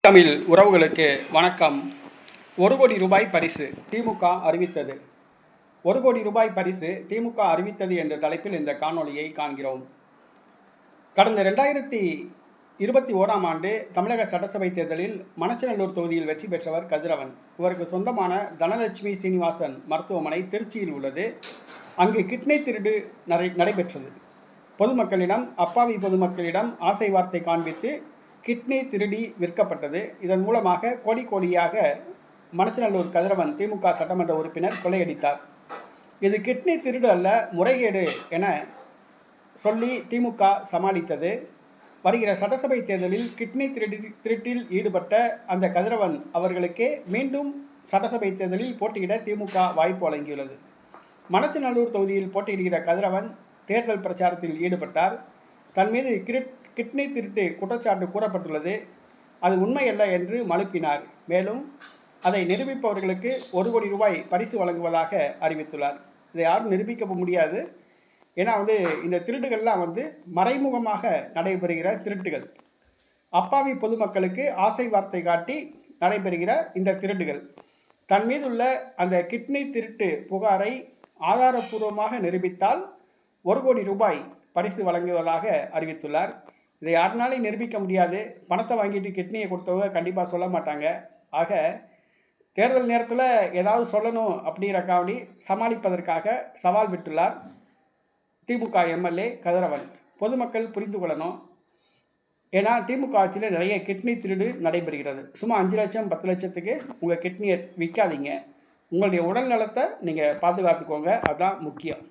தமிழ் உறவுகளுக்கு வணக்கம். 1 கோடி ரூபாய் பரிசு திமுக அறிவித்தது. 1 கோடி ரூபாய் பரிசு திமுக அறிவித்தது என்ற தலைப்பில் இந்த காணொளியை காண்கிறோம். கடந்த 2021ஆம் ஆண்டு தமிழக சட்டசபை தேர்தலில் மணச்சநல்லூர் தொகுதியில் வெற்றி பெற்றவர் கதிரவன். இவருக்கு சொந்தமான தனலட்சுமி சீனிவாசன் மருத்துவமனை திருச்சியில் உள்ளது. அங்கு கிட்னி திருடு நடைபெற்றது. அப்பாவி பொதுமக்களிடம் ஆசை வார்த்தை காண்பித்து கிட்னி திருடி விற்கப்பட்டது. இதன் மூலமாக கோடியாக மணச்சநல்லூர் கதிரவன் திமுக சட்டமன்ற உறுப்பினர் கொள்ளையடித்தார். இது கிட்னி திருடு அல்ல, முறைகேடு என சொல்லி திமுக சமாளித்தது. வருகிற சட்டசபை தேர்தலில் கிட்னி திருட்டில் ஈடுபட்ட அந்த கதிரவன் அவர்களுக்கே மீண்டும் சட்டசபை தேர்தலில் போட்டியிட திமுக வாய்ப்பு வழங்கியுள்ளது. மணச்சநல்லூர் தொகுதியில் போட்டியிடுகிற கதிரவன் தேர்தல் பிரச்சாரத்தில் ஈடுபட்டார். தன் மீது கிட்னி திருட்டு குற்றச்சாட்டு கூறப்பட்டுள்ளது, அது உண்மையல்ல என்று மழுப்பினார். மேலும் அதை நிரூபிப்பவர்களுக்கு 1 கோடி ரூபாய் பரிசு வழங்குவதாக அறிவித்துள்ளார். இதை யாரும் நிரூபிக்க முடியாது. ஏன்னா இந்த திருட்டுகள்லாம் மறைமுகமாக நடைபெறுகிற திருட்டுகள். அப்பாவி பொதுமக்களுக்கு ஆசை வார்த்தை காட்டி நடைபெறுகிற இந்த திருட்டுகள். தன் மீதுள்ள அந்த கிட்னி திருட்டு புகாரை ஆதாரப்பூர்வமாக நிரூபித்தால் 1 கோடி ரூபாய் பரிசு வழங்குவதாக அறிவித்துள்ளார். இதை யாருனாலையும் நிரூபிக்க முடியாது. பணத்தை வாங்கிட்டு கிட்னியை கொடுத்தவங்க கண்டிப்பாக சொல்ல மாட்டாங்க. ஆக தேர்தல் நேரத்தில் ஏதாவது சொல்லணும் அப்படிங்கிறக்காண்டி சமாளிப்பதற்காக சவால் விட்டுள்ளார் திமுக எம்எல்ஏ கதிரவன். பொதுமக்கள் புரிந்து கொள்ளணும். ஏன்னா திமுக ஆட்சியில் நிறைய கிட்னி திருடு நடைபெறுகிறது. சும்மா 5 லட்சம் 10 லட்சத்துக்கு உங்கள் கிட்னியை விற்காதீங்க. உங்களுடைய உடல் நலத்தை நீங்கள் பாதுகாத்துக்கோங்க. அதுதான் முக்கியம்.